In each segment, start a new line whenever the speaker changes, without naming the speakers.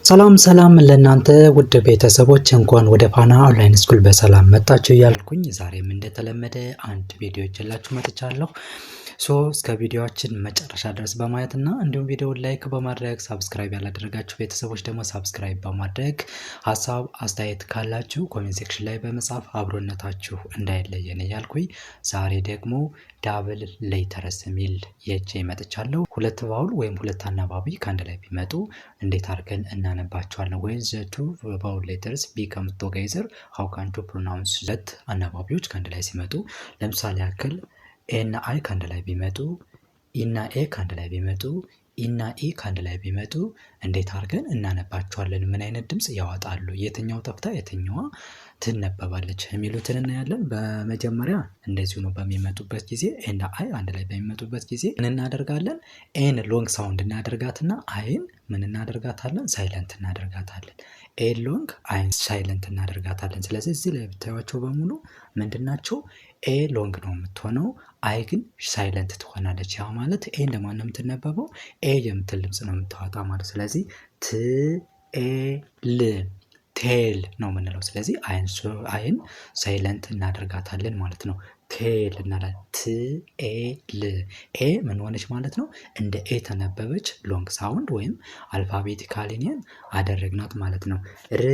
ሰላም ለእናንተ ውድ ቤተሰቦች እንኳን ወደ ፋና ኦንላይን ስኩል በሰላም መጣችሁ እያልኩኝ ዛሬም እንደተለመደ አንድ ቪዲዮ ይዤላችሁ መጥቻለሁ። እስከ ቪዲዮአችን መጨረሻ ድረስ በማየት እና እንዲሁም ቪዲዮውን ላይክ በማድረግ ሳብስክራይብ ያላደረጋችሁ ቤተሰቦች ደግሞ ሳብስክራይብ በማድረግ ሀሳብ አስተያየት ካላችሁ ኮሜንት ሴክሽን ላይ በመጻፍ አብሮነታችሁ እንዳይለየን እያልኩኝ ዛሬ ደግሞ ዳብል ሌተርስ የሚል ይዤ መጥቻለሁ። ሁለት ቫውል ወይም ሁለት አናባቢ ከአንድ ላይ ቢመጡ እንዴት አድርገን እናነባቸዋለን? ወይ ዘ ቱ ቫውል ሌተርስ ቢከም ቱጌዘር ሃው ካን ቱ ፕሮናውንስ። ሁለት አናባቢዎች ከአንድ ላይ ሲመጡ ለምሳሌ ያክል ኤ እና አይ ከአንድ ላይ ቢመጡ፣ ኢና ኤ ከአንድ ላይ ቢመጡ፣ ኢና ኢ ከአንድ ላይ ቢመጡ እንዴት አድርገን እናነባቸዋለን? ምን አይነት ድምፅ ያወጣሉ? የትኛው ጠፍታ የትኛዋ ትነበባለች የሚሉትን እናያለን። በመጀመሪያ እንደዚሁ ነው። በሚመጡበት ጊዜ ኤ እና አይ አንድ ላይ በሚመጡበት ጊዜ ምን እናደርጋለን? ኤን ሎንግ ሳውንድ እናደርጋትና አይን ምን እናደርጋታለን? ሳይለንት እናደርጋታለን። ኤ ሎንግ አይን ሳይለንት እናደርጋታለን። ስለዚህ እዚህ ላይ ብታዩቸው በሙሉ ምንድናቸው? ኤ ሎንግ ነው የምትሆነው፣ አይ ግን ሳይለንት ትሆናለች። ያ ማለት ኤ እንደማን ነው የምትነበበው? ኤ የምትል ድምፅ ነው የምታወጣ ማለት። ስለዚህ ት ኤ ል ቴል ነው የምንለው። ስለዚህ አይን ሳይለንት እናደርጋታለን ማለት ነው። ቴል እናላለን። ት ኤ ል ኤ ምን ሆነች ማለት ነው? እንደ ኤ ተነበበች። ሎንግ ሳውንድ ወይም አልፋቤቲካሊኒን አደረግናት ማለት ነው። ር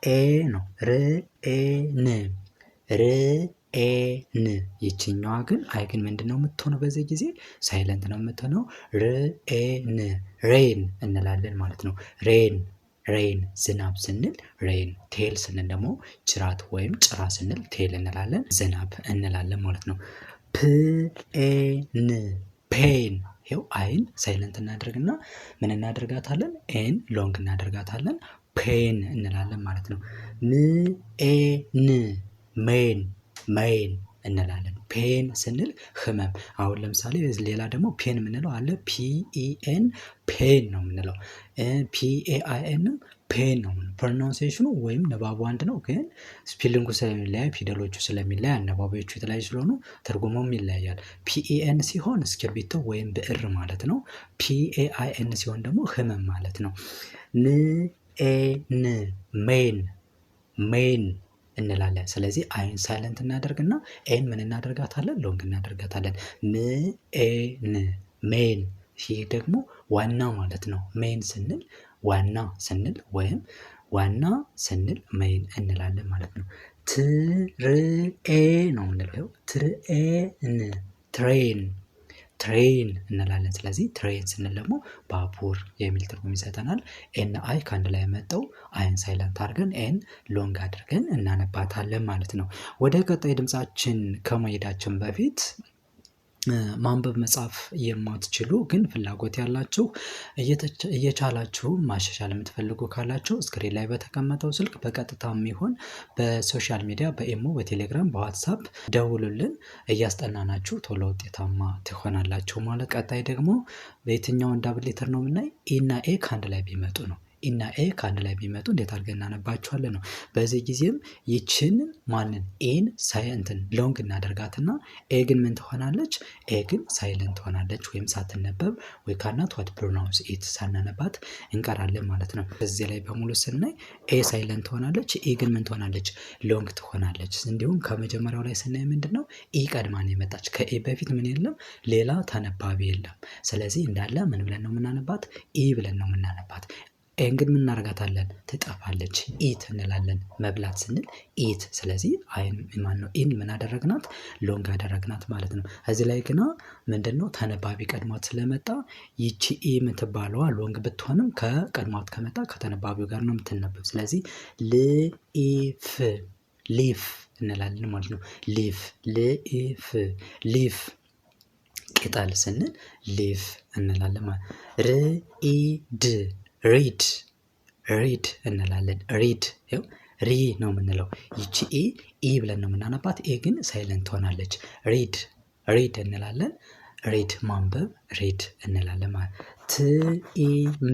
ኤ ነው። ር ኤ ን ር ኤ ን ይችኛዋ ግን አይ ግን ምንድን ነው የምትሆነው? በዚህ ጊዜ ሳይለንት ነው የምትሆነው። ር ኤ ን ሬን እንላለን ማለት ነው። ሬን ሬን ዝናብ ስንል ሬን፣ ቴል ስንል ደግሞ ጅራት ወይም ጭራ ስንል ቴል እንላለን፣ ዝናብ እንላለን ማለት ነው። ፕ ኤ ን ፔን። ይኸው አይን ሳይለንት እናደርግና ምን እናደርጋታለን? ኤን ሎንግ እናደርጋታለን፣ ፔን እንላለን ማለት ነው። ም ኤ ን ሜን ሜን እንላለን። ፔን ስንል ህመም። አሁን ለምሳሌ ሌላ ደግሞ ፔን የምንለው አለ። ፒኢኤን ፔን ነው የምንለው። ፒኤአይኤንም ፔን ነው። ፕሮናንሴሽኑ ወይም ንባቡ አንድ ነው፣ ግን ስፔሊንጉ ስለሚለያይ ፊደሎቹ ስለሚለያይ አነባቢዎቹ የተለያዩ ስለሆኑ ትርጉሙም ይለያያል። ፒኢኤን ሲሆን እስክርቢቶ ወይም ብዕር ማለት ነው። ፒኤአይኤን ሲሆን ደግሞ ህመም ማለት ነው። ን ኤ ን ሜን ሜን እንላለን። ስለዚህ አይን ሳይለንት እናደርግና ኤን ምን እናደርጋታለን? ሎንግ እናደርጋታለን። ም ኤ ን ሜን። ይህ ደግሞ ዋና ማለት ነው። ሜን ስንል ዋና ስንል ወይም ዋና ስንል ሜን እንላለን ማለት ነው። ትርኤ ነው የምንለው። ትርኤን ትሬን ትሬን እንላለን። ስለዚህ ትሬን ስንል ደግሞ ባቡር የሚል ትርጉም ይሰጠናል። ኤን አይ ከአንድ ላይ መጠው አይን ሳይለንት አድርገን ኤን ሎንግ አድርገን እናነባታለን ማለት ነው። ወደ ቀጣይ ድምፃችን ከመሄዳችን በፊት ማንበብ መጻፍ የማትችሉ ግን ፍላጎት ያላችሁ እየቻላችሁ ማሻሻል የምትፈልጉ ካላችሁ ስክሪን ላይ በተቀመጠው ስልክ በቀጥታ የሚሆን በሶሻል ሚዲያ በኢሞ፣ በቴሌግራም፣ በዋትሳፕ ደውሉልን። እያስጠናናችሁ ቶሎ ውጤታማ ትሆናላችሁ ማለት። ቀጣይ ደግሞ በየትኛውን ዳብል ሌተር ነው የምናይ? ኢና ኤ ከአንድ ላይ ቢመጡ ነው። ኢና ኤ ከአንድ ላይ ቢመጡ እንዴት አድርገን እናነባቸዋለን ነው። በዚህ ጊዜም ይችን ማንን ኤን ሳይንትን ሎንግ እናደርጋትና ኤ ግን ምን ትሆናለች? ኤ ግን ሳይለንት ትሆናለች ወይም ሳትነበብ ወይ ካናት ዋት ፕሮናውንስ ኢት ሳናነባት እንቀራለን ማለት ነው። በዚህ ላይ በሙሉ ስናይ ኤ ሳይለንት ትሆናለች፣ ኤ ግን ምን ትሆናለች? ሎንግ ትሆናለች። እንዲሁም ከመጀመሪያው ላይ ስናይ ምንድን ነው ኢ ቀድማን የመጣች ከኤ በፊት ምን የለም ሌላ ተነባቢ የለም። ስለዚህ እንዳለ ምን ብለን ነው የምናነባት? ኢ ብለን ነው የምናነባት። ኤን ግን ምን እናደርጋታለን? ትጠፋለች። ኢት እንላለን። መብላት ስንል ኢት። ስለዚህ አይን ማን ነው ኢን ምን አደረግናት? ሎንግ አደረግናት ማለት ነው። እዚህ ላይ ግና ምንድነው ተነባቢ ቀድሟት ስለመጣ ይቺ ኢ የምትባለዋ ሎንግ ብትሆንም ከቀድሟት ከመጣ ከተነባቢው ጋር ነው የምትነበብ። ስለዚህ ልኢፍ ሊፍ እንላለን ማለት ነው። ሊፍ ልኢፍ ሊፍ ቅጠል ስንል ሊፍ እንላለን ማለት። ርኢድ ሪድ ሪድ እንላለን። ሪድ ይኸው ሪ ነው የምንለው። ይቺ ኢ ብለን ነው የምናነባት። ኤ ግን ሳይለንት ትሆናለች። ሪድ ሪድ እንላለን። ሪድ ማንበብ ሪድ እንላለን ማለት። ትኢም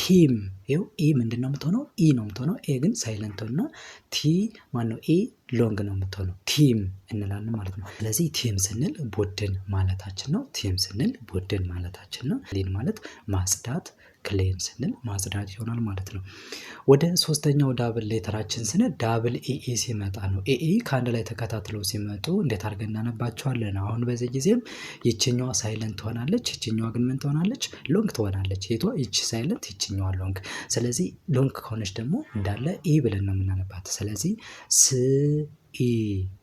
ቲም። ይኸው ኢ ምንድን ነው የምትሆነው? ኢ ነው የምትሆነው። ኤ ግን ሳይለንት ሆና ቲ ማነው? ኢ ሎንግ ነው የምትሆነው። ቲም እንላለን ማለት ነው። ስለዚህ ቲም ስንል ቡድን ማለታችን ነው። ቲም ስንል ቡድን ማለታችን ነው። ሊን ማለት ማጽዳት፣ ክሌን ስንል ማጽዳት ይሆናል ማለት ነው። ወደ ሶስተኛው ዳብል ሌተራችን ስንል ዳብል ኤኢ ሲመጣ ነው። ኤኢ ከአንድ ላይ ተከታትለው ሲመጡ እንዴት አድርገን እናነባቸዋለን? አሁን በዚህ ጊዜም ይችኛዋ ሳይለንት ትሆናለች፣ ይችኛዋ ግን ምን ትሆናለች? ሎንግ ትሆናለች። የቷ? ይቺ ሳይለንት፣ ይችኛዋ ሎንግ። ስለዚህ ሎንግ ከሆነች ደግሞ እንዳለ ኢ ብለን ነው የምናነባት። ስለዚህ ስ ኢ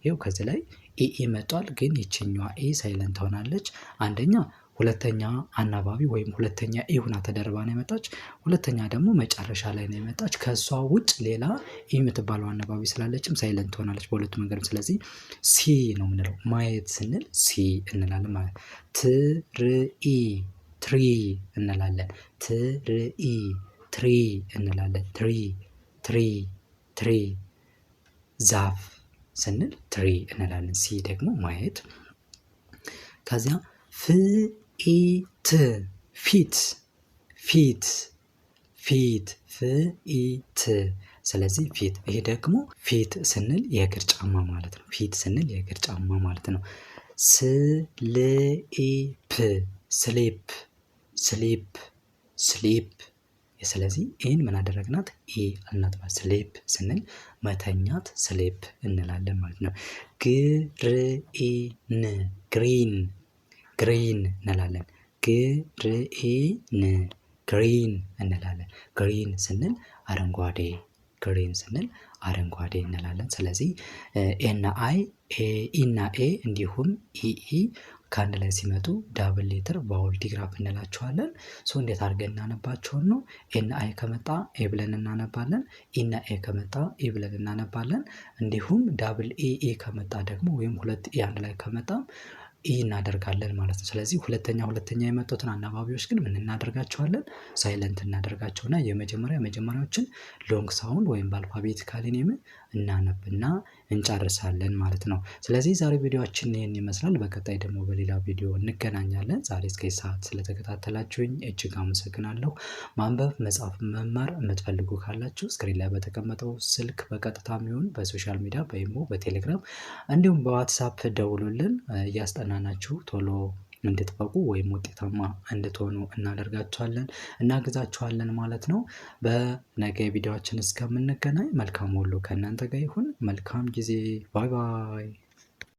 ይኸው ከዚህ ላይ ኤኢ መጧል፣ ግን ይችኛዋ ኤ ሳይለንት ትሆናለች። አንደኛ ሁለተኛ አናባቢ ወይም ሁለተኛ ኤ ሆና ተደርባ ነው የመጣች። ሁለተኛ ደግሞ መጨረሻ ላይ ነው የመጣች። ከእሷ ውጭ ሌላ ኤ የምትባለው አናባቢ ስላለችም ሳይለንት ትሆናለች በሁለቱ መንገድ። ስለዚህ ሲ ነው የምንለው። ማየት ስንል ሲ እንላለን ማለት። ትርኢ ትሪ እንላለን። ትርኢ ትሪ እንላለን። ትሪ ትሪ ትሪ። ዛፍ ስንል ትሪ እንላለን። ሲ ደግሞ ማየት። ከዚያ ፍኢት ፊት ፊት ፊት ፍኢት። ስለዚህ ፊት፣ ይሄ ደግሞ ፊት ስንል የእግር ጫማ ማለት ነው። ፊት ስንል የእግር ጫማ ማለት ነው። ስሊፕ ስሊፕ ስሊፕ ስሊፕ። ስለዚህ ይህን ምን አደረግናት? ኤ አልናት። ስሊፕ ስንል መተኛት ስሊፕ እንላለን ማለት ነው። ግሪን ግሪን ግሪን እንላለን። ግሪን ግሪን እንላለን። ግሪን ስንል አረንጓዴ፣ ግሪን ስንል አረንጓዴ እንላለን። ስለዚህ ኤና አይ ኢና ኤ እንዲሁም ኢኢ ከአንድ ላይ ሲመጡ ዳብል ሌተር ቫውል ዲግራፍ እንላቸዋለን። እንዴት አድርገን እናነባቸውን ነው? ኤና አይ ከመጣ ኤ ብለን እናነባለን። ኢና ኤ ከመጣ ኤ ብለን እናነባለን። እንዲሁም ዳብል ኤ ከመጣ ደግሞ ወይም ሁለት ኤ አንድ ላይ ከመጣም ኢ እናደርጋለን ማለት ነው። ስለዚህ ሁለተኛ የመጡትን አናባቢዎች ግን ምን እናደርጋቸዋለን? ሳይለንት እናደርጋቸውና የመጀመሪያዎችን ሎንግ ሳውንድ ወይም በአልፋቤቲካሊ ኔም እናነብና እንጨርሳለን ማለት ነው። ስለዚህ ዛሬ ቪዲዮአችን ይህን ይመስላል። በቀጣይ ደግሞ በሌላ ቪዲዮ እንገናኛለን። ዛሬ እስከ ሰዓት ስለተከታተላችሁኝ እጅግ አመሰግናለሁ። ማንበብ መጻፍ መማር የምትፈልጉ ካላችሁ ስክሪን ላይ በተቀመጠው ስልክ በቀጥታ የሚሆን በሶሻል ሚዲያ በኢሞ በቴሌግራም እንዲሁም በዋትሳፕ ደውሉልን። እያስጠናናችሁ ቶሎ እንድትበቁ ወይም ውጤታማ እንድትሆኑ እናደርጋችኋለን፣ እናግዛችኋለን ማለት ነው። በነገ ቪዲዮአችን እስከምንገናኝ መልካም ሁሉ ከእናንተ ጋር ይሁን። መልካም ጊዜ። ባይ ባይ።